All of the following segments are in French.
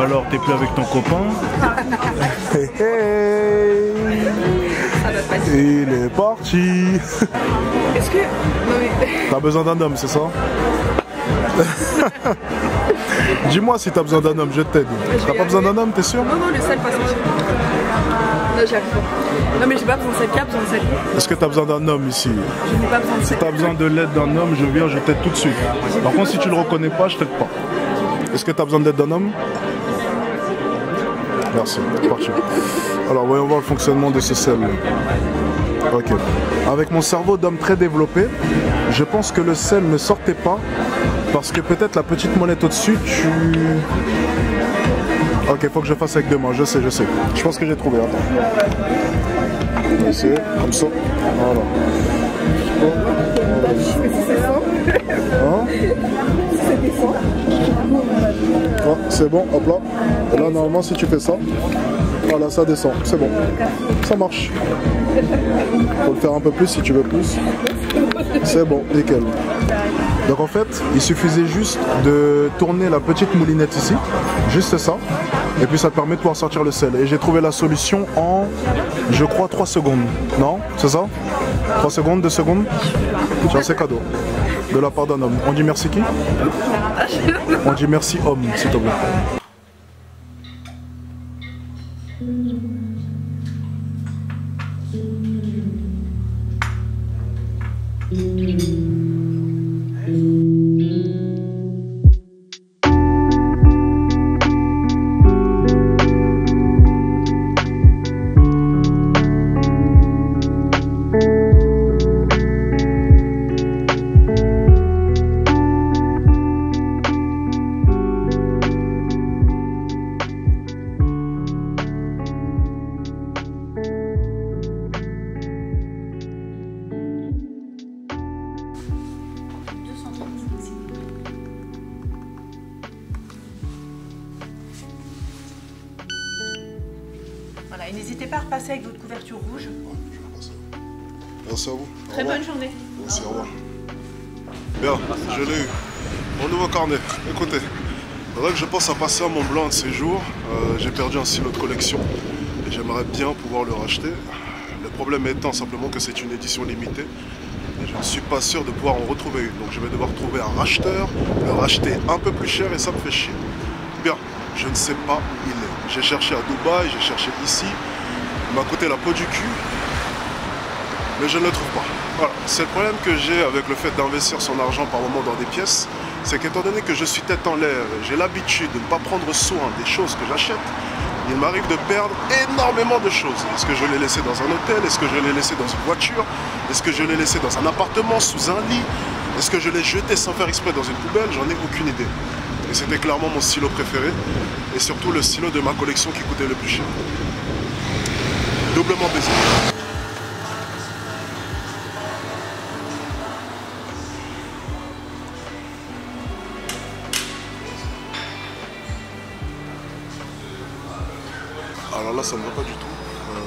alors, t'es plus avec ton copain? Hey, hey. Il est parti. Est-ce que... Non mais... T'as besoin d'un homme, c'est ça? Dis-moi si t'as besoin d'un homme, je t'aide. T'as pas besoin d'un homme, t'es sûr? Non, non, le sel pas sorti. Non, j'y arrive pas. Non mais j'ai pas besoin de sel, cap, besoin de sel. Est-ce que t'as besoin d'un homme ici? Je n'ai pas besoin de Si sel. t'as besoin de l'aide d'un homme, je viens, je t'aide tout de suite. Par contre, si tu le reconnais pas, je t'aide pas. Est-ce que t'as besoin d'aide d'un homme? Merci, c'est parti. Alors, voyons voir le fonctionnement de ce sel. Ok. Avec mon cerveau d'homme très développé, je pense que le sel ne sortait pas parce que peut-être la petite molette au-dessus, tu... Ok, faut que je fasse avec deux mains, je sais. Je pense que j'ai trouvé, attends. On va essayer, comme ça. Voilà. Hein? Oh, c'est bon, hop là. Et là, normalement, si tu fais ça, voilà, ça descend. C'est bon. Ça marche. Faut le faire un peu plus si tu veux plus. C'est bon, nickel. Donc en fait, il suffisait juste de tourner la petite moulinette ici. Juste ça. Et puis ça te permet de pouvoir sortir le sel. Et j'ai trouvé la solution en, je crois, 3 secondes. Non? C'est ça? 3 secondes, 2 secondes? Tiens, c'est cadeau. De la part d'un homme. On dit merci qui? On dit merci homme, s'il te plaît. Voilà, et n'hésitez pas à repasser avec votre couverture rouge. Ouais, je vais passer. Merci à vous. Très bonne journée. Merci, au revoir. Bien, je l'ai eu. Mon nouveau carnet. Écoutez, il faudrait que je pense à passer à Mont Blanc un de ces jours. J'ai perdu un stylo de collection et j'aimerais bien pouvoir le racheter. Le problème étant simplement que c'est une édition limitée et je ne suis pas sûr de pouvoir en retrouver une. Donc je vais devoir trouver un racheteur, le racheter un peu plus cher et ça me fait chier. Bien, je ne sais pas où il est. J'ai cherché à Dubaï, j'ai cherché ici. Il m'a coûté la peau du cul, mais je ne le trouve pas. Voilà, c'est le problème que j'ai avec le fait d'investir son argent par moment dans des pièces, c'est qu'étant donné que je suis tête en l'air et j'ai l'habitude de ne pas prendre soin des choses que j'achète, il m'arrive de perdre énormément de choses. Est-ce que je l'ai laissé dans un hôtel? Est-ce que je l'ai laissé dans une voiture? Est-ce que je l'ai laissé dans un appartement, sous un lit? Est-ce que je l'ai jeté sans faire exprès dans une poubelle? J'en ai aucune idée. Et c'était clairement mon stylo préféré, et surtout le stylo de ma collection qui coûtait le plus cher. Doublement baisé. Alors là, ça ne va pas du tout.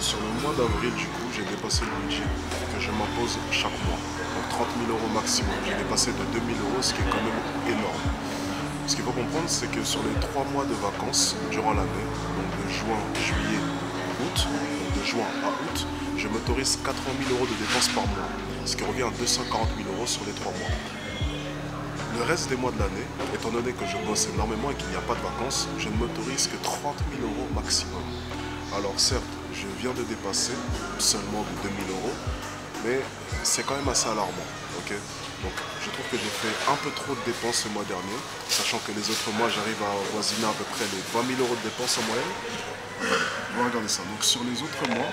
Sur le mois d'avril, du coup, j'ai dépassé le budget que je m'impose chaque mois. Donc 30 000 € maximum. J'ai dépassé de 2 000 €, ce qui est quand même énorme. Ce qu'il faut comprendre, c'est que sur les 3 mois de vacances durant l'année, donc de juin, juillet, août, donc de juin à août, je m'autorise 80 000 € de dépenses par mois, ce qui revient à 240 000 € sur les 3 mois. Le reste des mois de l'année, étant donné que je bosse énormément et qu'il n'y a pas de vacances, je ne m'autorise que 30 000 € maximum. Alors certes, je viens de dépasser seulement de 2 000 €, mais c'est quand même assez alarmant, ok? Donc je trouve que j'ai fait un peu trop de dépenses ce mois dernier, sachant que les autres mois j'arrive à avoisiner à peu près les 20 000 € de dépenses en moyenne. On va regarder ça. Donc sur les autres mois,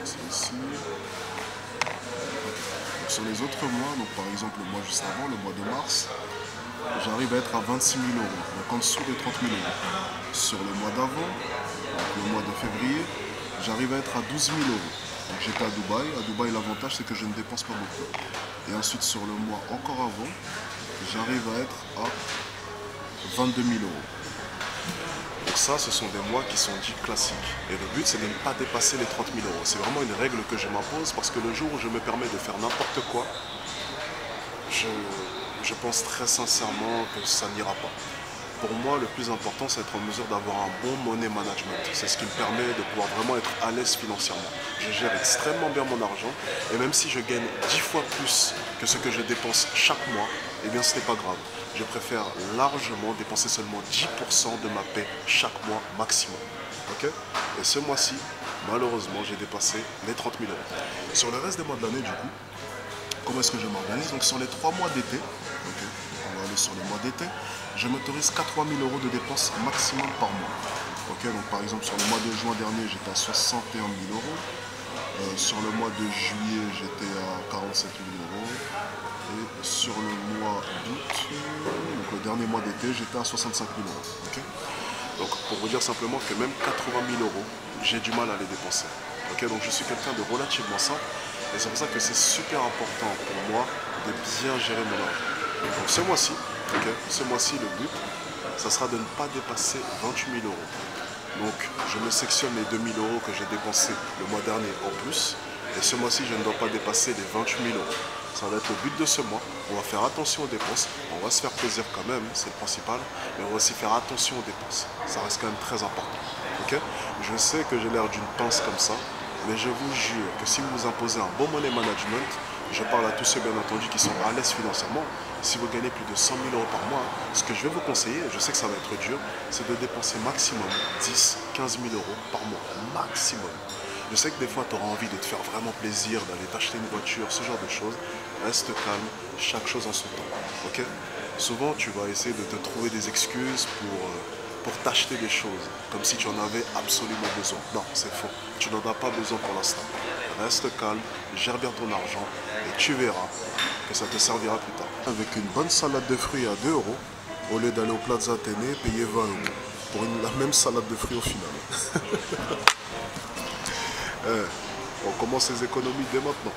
c'est ici. Donc, sur les autres mois, donc par exemple le mois juste avant, le mois de mars, j'arrive à être à 26 000 €, donc en dessous des 30 000 €. Sur le mois d'avant, le mois de février, j'arrive à être à 12 000 €. Donc j'étais à Dubaï. À Dubaï, l'avantage c'est que je ne dépense pas beaucoup. Et ensuite sur le mois encore avant, j'arrive à être à 22 000 €. Donc ça, ce sont des mois qui sont dits classiques. Et le but, c'est de ne pas dépasser les 30 000 €. C'est vraiment une règle que je m'impose parce que le jour où je me permets de faire n'importe quoi, je pense très sincèrement que ça n'ira pas. pour moi, le plus important, c'est d'être en mesure d'avoir un bon money management. C'est ce qui me permet de pouvoir vraiment être à l'aise financièrement. Je gère extrêmement bien mon argent et même si je gagne 10 fois plus que ce que je dépense chaque mois, eh bien, ce n'est pas grave. Je préfère largement dépenser seulement 10% de ma paie chaque mois maximum. Okay, et ce mois-ci, malheureusement, j'ai dépassé les 30 000 euros. Sur le reste des mois de l'année, du coup, comment est-ce que je m'organise? Donc sur les 3 mois d'été, okay, on va aller sur les mois d'été, je m'autorise 80 000 euros de dépenses maximum par mois. Okay, donc par exemple sur le mois de juin dernier, j'étais à 61 000 euros. Sur le mois de juillet, j'étais à 47 000 euros. Et sur le mois d'août, donc le dernier mois d'été, j'étais à 65 000 euros. Okay, donc pour vous dire simplement que même 80 000 euros, j'ai du mal à les dépenser. Okay, donc je suis quelqu'un de relativement simple. Et c'est pour ça que c'est super important pour moi de bien gérer mon argent. Donc ce mois-ci, le but, ça sera de ne pas dépasser 28 000 euros. Donc je me sectionne les 2 000 euros que j'ai dépensés le mois dernier en plus. Et ce mois-ci, je ne dois pas dépasser les 28 000 euros. Ça va être le but de ce mois. On va faire attention aux dépenses. On va se faire plaisir quand même, c'est le principal. Mais on va aussi faire attention aux dépenses. Ça reste quand même très important. Okay, je sais que j'ai l'air d'une pince comme ça. Mais je vous jure que si vous vous imposez un bon money management, je parle à tous ceux bien entendu qui sont à l'aise financièrement, si vous gagnez plus de 100 000 euros par mois, ce que je vais vous conseiller, je sais que ça va être dur, c'est de dépenser maximum 10 15 000 euros par mois, maximum. Je sais que des fois tu auras envie de te faire vraiment plaisir, d'aller t'acheter une voiture, ce genre de choses. Reste calme, chaque chose en son temps. Okay, souvent tu vas essayer de te trouver des excuses pour t'acheter des choses, comme si tu en avais absolument besoin. Non, c'est faux. Tu n'en as pas besoin pour l'instant. Reste calme, gère bien ton argent et tu verras que ça te servira plus tard. Avec une bonne salade de fruits à 2 euros, au lieu d'aller au Plaza Athénée, payer 20 euros pour la même salade de fruits au final. On commence les économies dès maintenant.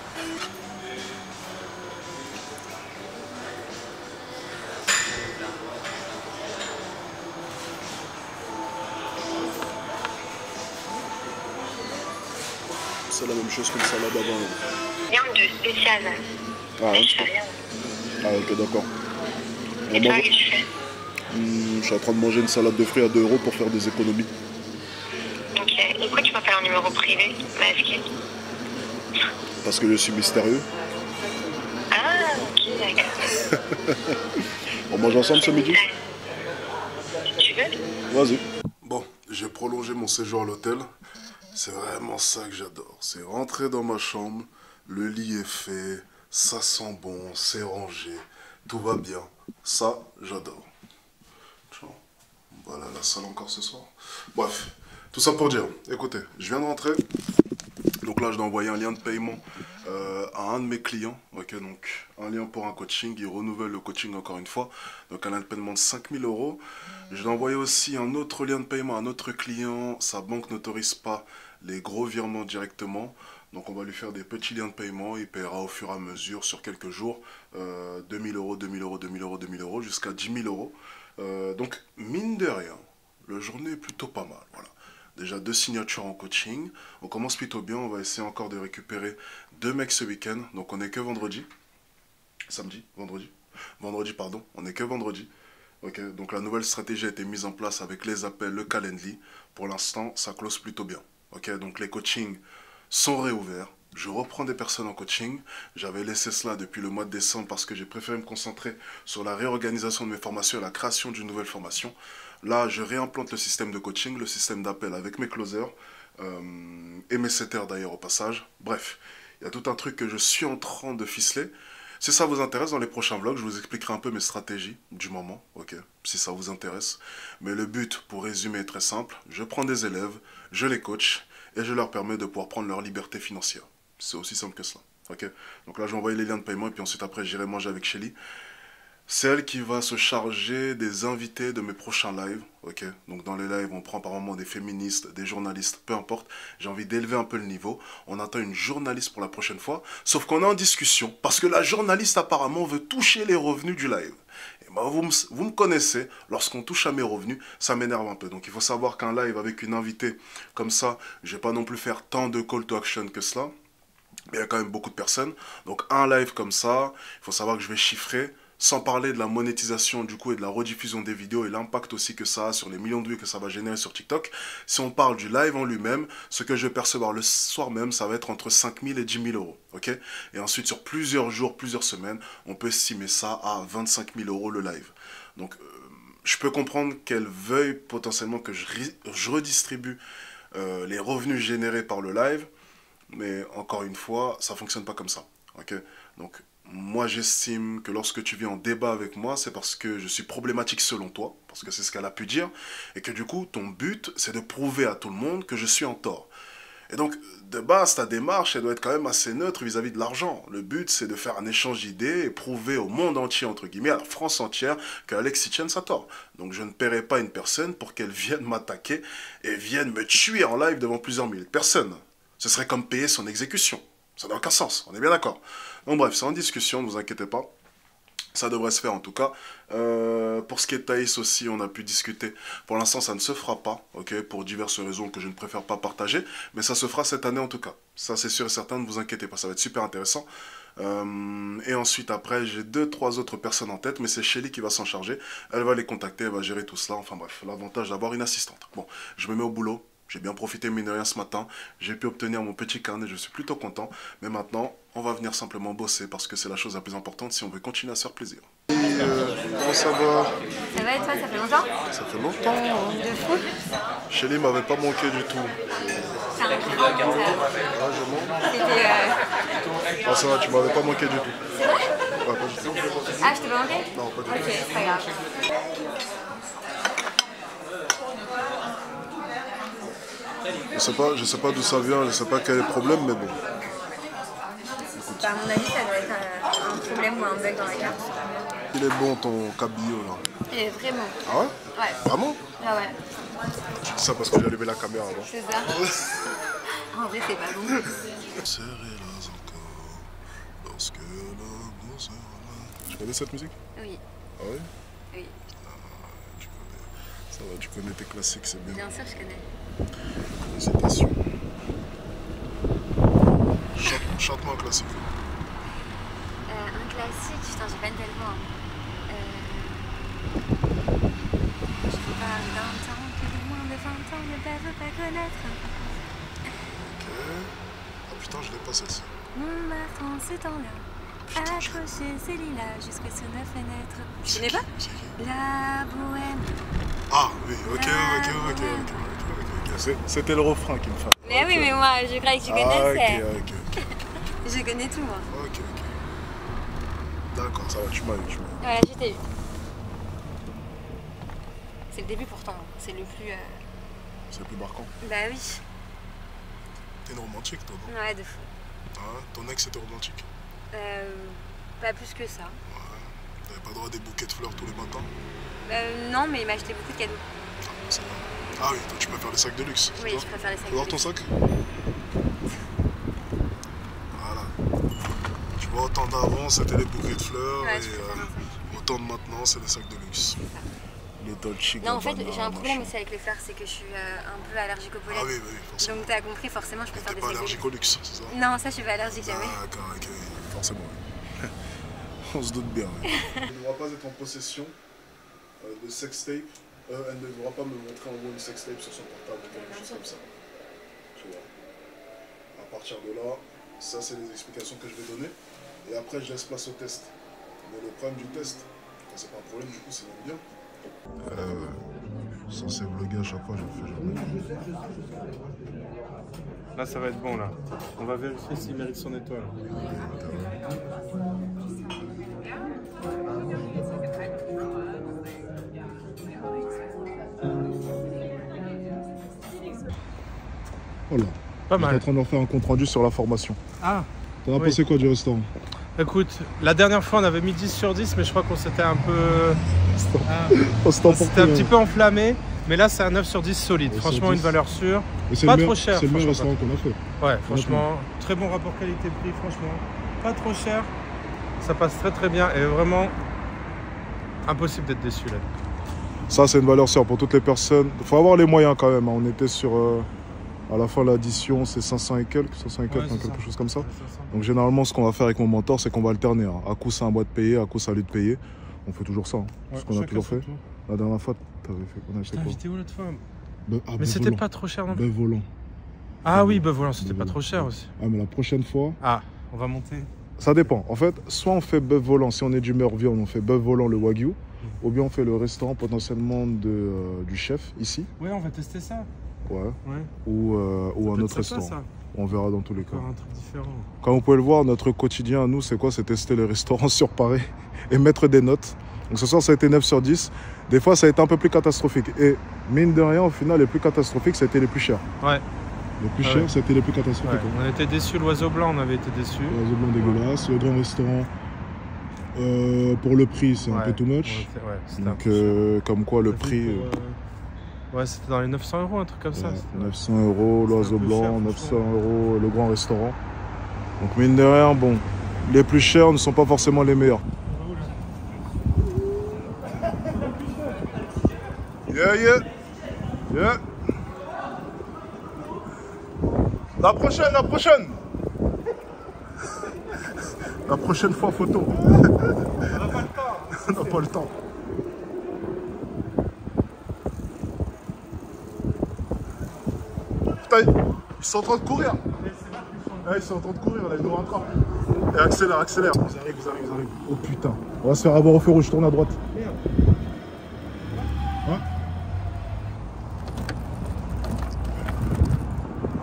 C'est la même chose qu'une salade à 20 euros. Rien de spécial. Ah, Mais je fais rien. Ah ok, d'accord. Et toi, qu'est-ce que tu fais? Je suis en train de manger une salade de fruits à 2 euros pour faire des économies. Ok. Et pourquoi tu m'appelles en numéro privé, masqué? Parce que je suis mystérieux. Ah, ok, d'accord. On mange ensemble ce midi? Tu veux? Vas-y. Bon, j'ai prolongé mon séjour à l'hôtel. C'est vraiment ça que j'adore. C'est rentrer dans ma chambre, le lit est fait, ça sent bon, c'est rangé, tout va bien. Ça, j'adore. Voilà la salle encore ce soir. Bref, tout ça pour dire, écoutez, je viens de rentrer. Donc là, je dois envoyer un lien de paiement à un de mes clients. Ok, donc un lien pour un coaching. Il renouvelle le coaching encore une fois. Donc un lien de paiement de 5 000 euros. Je dois envoyer aussi un autre lien de paiement à un autre client. Sa banque n'autorise pas les gros virements directement. Donc on va lui faire des petits liens de paiement. Il paiera au fur et à mesure sur quelques jours 2 000 euros, 2 000 euros, 2 000 euros, 2 000 euros jusqu'à 10 000 euros. Donc mine de rien, la journée est plutôt pas mal. Voilà. Déjà 2 signatures en coaching. On commence plutôt bien. On va essayer encore de récupérer 2 mecs ce week-end. Donc on n'est que vendredi. Samedi, vendredi. Vendredi, pardon. On n'est que vendredi. Ok, donc la nouvelle stratégie a été mise en place avec les appels, le Calendly. Pour l'instant, ça close plutôt bien. Ok, donc les coachings sont réouverts. Je reprends des personnes en coaching. J'avais laissé cela depuis le mois de décembre parce que j'ai préféré me concentrer sur la réorganisation de mes formations et la création d'une nouvelle formation. Là, je réimplante le système de coaching, le système d'appel avec mes closers et mes setters d'ailleurs au passage. Bref, il y a tout un truc que je suis en train de ficeler. Si ça vous intéresse, dans les prochains vlogs, je vous expliquerai un peu mes stratégies du moment, ok, si ça vous intéresse. Mais le but, pour résumer, est très simple. Je prends des élèves, je les coach et je leur permets de pouvoir prendre leur liberté financière. C'est aussi simple que cela, ok. Donc là, je vais envoyer les liens de paiement et puis ensuite, après, j'irai manger avec Shelly. C'est elle qui va se charger des invités de mes prochains lives, ok. Donc dans les lives, on prend par moment des féministes, des journalistes, peu importe. J'ai envie d'élever un peu le niveau. On attend une journaliste pour la prochaine fois. Sauf qu'on est en discussion parce que la journaliste apparemment veut toucher les revenus du live. Et bah, vous me connaissez, lorsqu'on touche à mes revenus, ça m'énerve un peu. Donc il faut savoir qu'un live avec une invitée comme ça, je vais pas non plus faire tant de call to action que cela. Il y a quand même beaucoup de personnes. Donc un live comme ça, il faut savoir que je vais chiffrer Sans parler de la monétisation du coup et de la rediffusion des vidéos et l'impact aussi que ça a sur les millions de vues que ça va générer sur TikTok. Si on parle du live en lui-même, ce que je vais percevoir le soir même, ça va être entre 5 000 et 10 000 euros. Okay, et ensuite, sur plusieurs jours, plusieurs semaines, on peut estimer ça à 25 000 euros le live. Donc, je peux comprendre qu'elle veuille potentiellement que je redistribue les revenus générés par le live. Mais encore une fois, ça ne fonctionne pas comme ça. Okay, donc, moi, j'estime que lorsque tu viens en débat avec moi, c'est parce que je suis problématique selon toi, parce que c'est ce qu'elle a pu dire, et que du coup, ton but, c'est de prouver à tout le monde que je suis en tort. Et donc, de base, ta démarche, elle doit être quand même assez neutre vis-à-vis de l'argent. Le but, c'est de faire un échange d'idées et prouver au monde entier, entre guillemets, à la France entière, qu'Alex Hitchens a tort. Donc, je ne paierai pas une personne pour qu'elle vienne m'attaquer et vienne me tuer en live devant plusieurs milliers de personnes. Ce serait comme payer son exécution. Ça n'a aucun sens, on est bien d'accord. Donc bref, c'est en discussion, ne vous inquiétez pas. Ça devrait se faire en tout cas. Pour ce qui est de Thaïs aussi, on a pu discuter. Pour l'instant, ça ne se fera pas, okay, pour diverses raisons que je ne préfère pas partager. Mais ça se fera cette année en tout cas. Ça, c'est sûr et certain, ne vous inquiétez pas, ça va être super intéressant. Et ensuite, après, j'ai 2-3 autres personnes en tête, mais c'est Shelly qui va s'en charger. Elle va les contacter, elle va gérer tout cela. Enfin bref, l'avantage d'avoir une assistante. Bon, je me mets au boulot. J'ai bien profité, mine de rien, ce matin. J'ai pu obtenir mon petit carnet, je suis plutôt content. Mais maintenant, on va venir simplement bosser parce que c'est la chose la plus importante si on veut continuer à se faire plaisir. Comment ça va? Ça va et toi, ça fait longtemps? Ça fait longtemps. De fou. Shelly m'avait pas manqué du tout. C'est un grand Ah, je manque. C'était... Ah, ça va, tu m'avais pas manqué du tout. C'est vrai? Ouais, pas du tout. Ah, je t'ai pas manqué? Non, pas du tout. Ok, c'est pas grave. Je sais pas d'où ça vient, je sais pas quel est le problème, mais bon. Bah, à mon avis, ça doit être un problème ou un bug dans la carte. Il est bon ton cabillaud là. Et vraiment. Ah ouais? Ouais. Vraiment? Ah ouais. Tu dis ça parce que j'ai allumé la caméra avant. C'est ça. En vrai, c'est pas bon. Serrez-la encore, lorsque l'amour sera là. Tu connais cette musique? Oui. Ah ouais? Oui. Tu connais. Ça va, tu connais tes classiques, c'est bien. Bien sûr, je connais. Félicitations. Chante-moi un classique. Un classique, putain, j'ai pas une telle voix. Je parle d'un temps que les moins de 20 ans ne peuvent pas connaître. Ok. Ah putain, je l'ai pas celle-ci. Montmartre en ce temps-là, accroché ses lilas jusque sous nos fenêtres. Tu connais pas? C'est qui? La bohème. Ah oui, ok. C'était le refrain qui me fait. Mais oui, mais moi, je croyais que tu connaissais. Ok. Je connais tout, moi. Ok. D'accord, ça va, tu m'as eu. Voilà, je t'ai eu. C'est le début pourtant, c'est le plus... C'est le plus marquant. Bah oui. T'es une romantique, toi, non? Ouais, de fou. Ah, ton ex était romantique? Pas plus que ça. Ouais. T'avais pas le droit à des bouquets de fleurs tous les matins? Non, mais il m'a acheté beaucoup de cadeaux. C'est vrai. Ah oui, toi tu préfères les sacs de luxe. Oui, je préfère les sacs de voir luxe. ton sac? Voilà. Tu vois, autant d'avant c'était les bouquets de fleurs Ouais, et je préfère un sac. autant de maintenant c'est les sacs de luxe. Les Dolce Non, en fait, Gabbana, j'ai un problème machin. aussi avec les fleurs, c'est que je suis un peu allergique au pollen. Ah oui, forcément. Donc t'as compris, forcément, je préfère T'es des pas sacs de allergique luxe. au luxe, c'est ça? Non, ça, je suis pas allergique jamais. D'accord, ok, forcément. Oui. On se doute bien. Oui. Elle ne devra pas être en possession de sextape. Elle ne devra pas me montrer en gros une sextape sur son portable ou quelque chose comme ça. Tu vois. À partir de là, ça c'est les explications que je vais donner. Et après je laisse place au test. Mais le problème du test, c'est pas un problème du coup, c'est même bien. Censé vlogger à chaque fois, je le fais jamais. Là, ça va être bon, là. On va vérifier s'il mérite son étoile. Voilà. Pas On est en mal. train de leur faire un compte rendu sur la formation. Ah, T'en as Oui. pensé quoi du restaurant? écoute, la dernière fois, on avait mis 10 sur 10, mais je crois qu'on s'était un peu... On s'est on emporté, s'était un petit peu enflammé. Mais là, c'est un 9 sur 10 solide. 9 Franchement, sur une 10. valeur sûre. Et c'est Pas le trop meilleur- cher, C'est le meilleur franchement. restaurant qu'on a fait. Ouais, franchement, très bon rapport qualité-prix, franchement. Pas trop cher. Ça passe très très bien et vraiment impossible d'être déçu là. Ça, c'est une valeur sûre pour toutes les personnes. Il faut avoir les moyens quand même. Hein. À la fin, l'addition, c'est 500 et quelques, 500 et quelques, Ouais, quelque chose comme ça. Ouais, c'est ça. Donc généralement, ce qu'on va faire avec mon mentor, c'est qu'on va alterner. Hein. À coup, c'est à moi de payer, à coup, c'est à lui de payer. On fait toujours ça. Hein. C'est ce qu'on a toujours fait. La dernière fois, t'avais fait quoi? Putain, j'étais où l'autre fois? Ah, Mais c'était pas trop cher non plus. Bœuf volant. Ah oui, bœuf volant, c'était pas trop cher aussi. Ah, mais la prochaine fois... Ah, on va monter. Ça dépend. En fait, soit on fait bœuf volant, si on est d'humeur viande, on fait bœuf volant le Wagyu, ou bien on fait le restaurant potentiellement du chef ici. Ouais, on va tester ça. Ouais. Ouais. Ou un peut autre être sympa, restaurant. ça. On verra dans tous les cas. Encore un truc différent. Comme vous pouvez le voir, notre quotidien à nous, c'est quoi? C'est tester les restaurants sur Paris et mettre des notes. Donc ce soir, ça a été 9 sur 10. Des fois, ça a été un peu plus catastrophique. Et mine de rien, au final, les plus catastrophiques, ça a été les plus chers. Ouais. Les plus chers, c'était les plus catastrophiques. Ouais. On était déçus, l'oiseau blanc, on avait été déçus. L'oiseau blanc dégueulasse. Le grand restaurant, pour le prix, c'est un peu too much. Donc, comme quoi, le prix... Ouais, c'était dans les 900 €, un truc comme ça. 900 €, l'oiseau blanc, 900 € le grand restaurant. Donc mine de rien, bon, les plus chers ne sont pas forcément les meilleurs. Yeah, yeah, yeah. La prochaine. La prochaine fois photo. On n'a pas le temps. On n'a pas le temps. Putain, ils sont en train de courir. Ouais, ils sont en train de courir, là, ils nous rattrapent. Et accélère. Ils arrivent. Oh putain. On va se faire avoir au feu rouge, tourne à droite. Hein?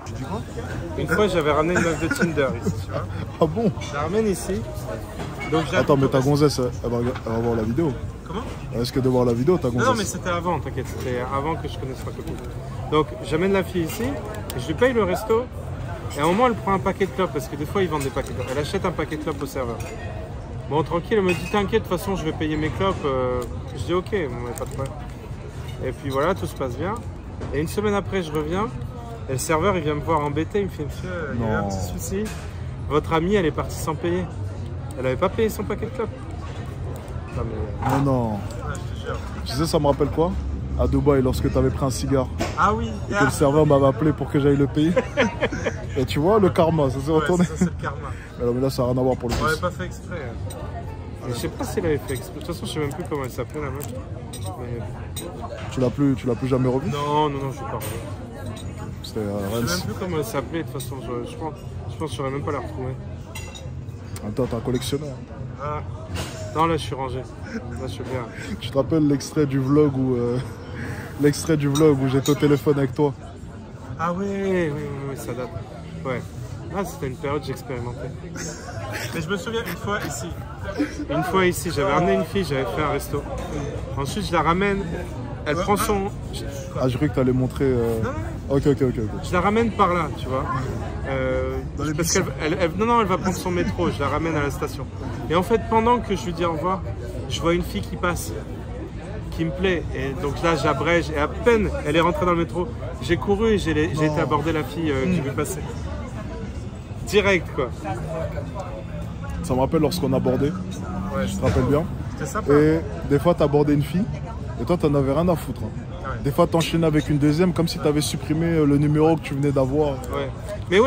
Tu dis quoi? Une fois, j'avais ramené une meuf de Tinder ici, tu vois. Ah bon? Je la ramène ici. Donc, attends, mais ta gonzesse, elle va voir la vidéo. Comment? Elle risque de voir la vidéo, ta gonzesse. Non, mais c'était avant, t'inquiète. C'était avant que je connaisse ma copine. Donc, j'amène la fille ici, et je lui paye le resto. Et à un moment, elle prend un paquet de clopes, parce que des fois, ils vendent des paquets de clopes. Elle achète un paquet de clopes au serveur. Bon, tranquille, elle me dit, t'inquiète, de toute façon, je vais payer mes clopes. Je dis, ok, bon, pas de problème. Et puis voilà, tout se passe bien. Et une semaine après, je reviens. Et le serveur, il vient me voir embêté. Il me fait, monsieur, il y a eu un petit souci. Votre amie, elle est partie sans payer. Elle n'avait pas payé son paquet de clopes. Non. Tu sais, ça me rappelle quoi? À Dubaï, lorsque tu avais pris un cigare. Ah oui. Et que le serveur m'avait appelé pour que j'aille le payer. Et tu vois, le karma, ça s'est retourné. Ça, c'est le karma. Mais là, ça n'a rien à voir pour le coup. On n'avait pas fait exprès. Je sais pas s'il avait fait exprès. De toute façon, je sais même plus comment elle s'appelait la meuf. Mais... Tu l'as plus jamais revu? Non, je suis pas revu. C'était je sais même plus comment elle s'appelait. De toute façon, je pense que je saurais même pas la retrouver. Attends, t'es un collectionneur. Ah. Non, là, je suis rangé. Là, je suis bien. Tu te rappelles l'extrait du vlog où j'étais au téléphone avec toi? Ah oui, ça date. Ouais. Ah, c'était une période j'expérimentais. Mais je me souviens une fois ici, j'avais ramené une fille, j'avais fait un resto. Ensuite, je la ramène, elle prend son... Ah, je croyais que tu allais montrer... Ok. Je la ramène par là, tu vois. Parce qu'elle non, elle va prendre son métro, je la ramène à la station. Et en fait, pendant que je lui dis au revoir, je vois une fille qui passe, qui me plaît. Et donc là, j'abrège. Et à peine elle est rentrée dans le métro, j'ai couru et j'ai été aborder la fille qui veut passer. Direct, quoi. Ça me rappelle lorsqu'on abordait. Ouais, je te rappelle bien. C'était sympa. Et des fois, tu abordais une fille et toi, t'en avais rien à foutre. Hein. Ouais. Des fois, t'enchaînais avec une deuxième comme si tu avais supprimé le numéro que tu venais d'avoir. Ouais.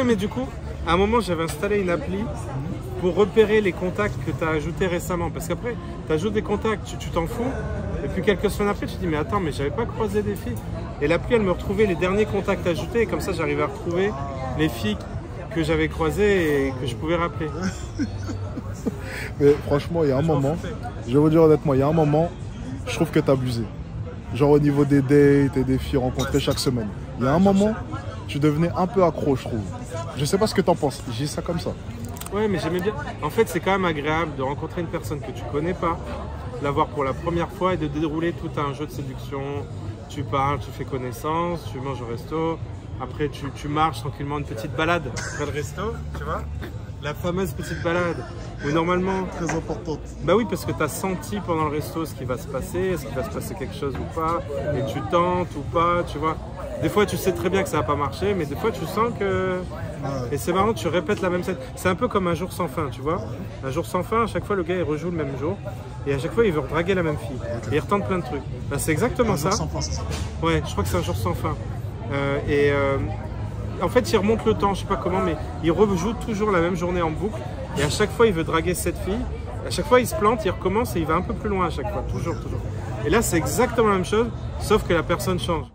Mais du coup, à un moment, j'avais installé une appli pour repérer les contacts que tu as ajoutés récemment. Parce qu'après, tu ajoutes des contacts, tu t'en fous. Et puis quelques semaines après, tu te dis, mais attends, mais j'avais pas croisé des filles. Et l'appli, elle me retrouvait les derniers contacts ajoutés. Et comme ça, j'arrivais à retrouver les filles que j'avais croisées et que je pouvais rappeler. Mais franchement, il y a un moment, je vais vous dire honnêtement, il y a un moment, je trouve que tu as abusé. Genre au niveau des dates et des filles rencontrées chaque semaine. Il y a un moment, tu devenais un peu accro, je trouve. Je sais pas ce que tu en penses, j'ai ça comme ça. Ouais, mais j'aimais bien. En fait, c'est quand même agréable de rencontrer une personne que tu connais pas, la voir pour la première fois et de dérouler tout un jeu de séduction. Tu parles, tu fais connaissance, tu manges au resto. Après, tu marches tranquillement une petite balade après le resto, tu vois. La fameuse petite balade où normalement... Très importante. Bah oui, parce que tu as senti pendant le resto ce qui va se passer, est-ce qu'il va se passer quelque chose ou pas, et tu tentes ou pas, tu vois. Des fois, tu sais très bien que ça va pas marcher, mais des fois, tu sens que... Et c'est marrant, tu répètes la même scène. C'est un peu comme un jour sans fin, tu vois. Un jour sans fin, à chaque fois, le gars, il rejoue le même jour. Et à chaque fois, il veut draguer la même fille. Et il retente plein de trucs. Bah, c'est exactement ça. Un jour sans fin, c'est ça. Ouais, je crois que c'est un jour sans fin. en fait, il remonte le temps, je sais pas comment, mais il rejoue toujours la même journée en boucle. Et à chaque fois, il veut draguer cette fille. À chaque fois, il se plante, il recommence et il va un peu plus loin à chaque fois, toujours. Et là, c'est exactement la même chose, sauf que la personne change.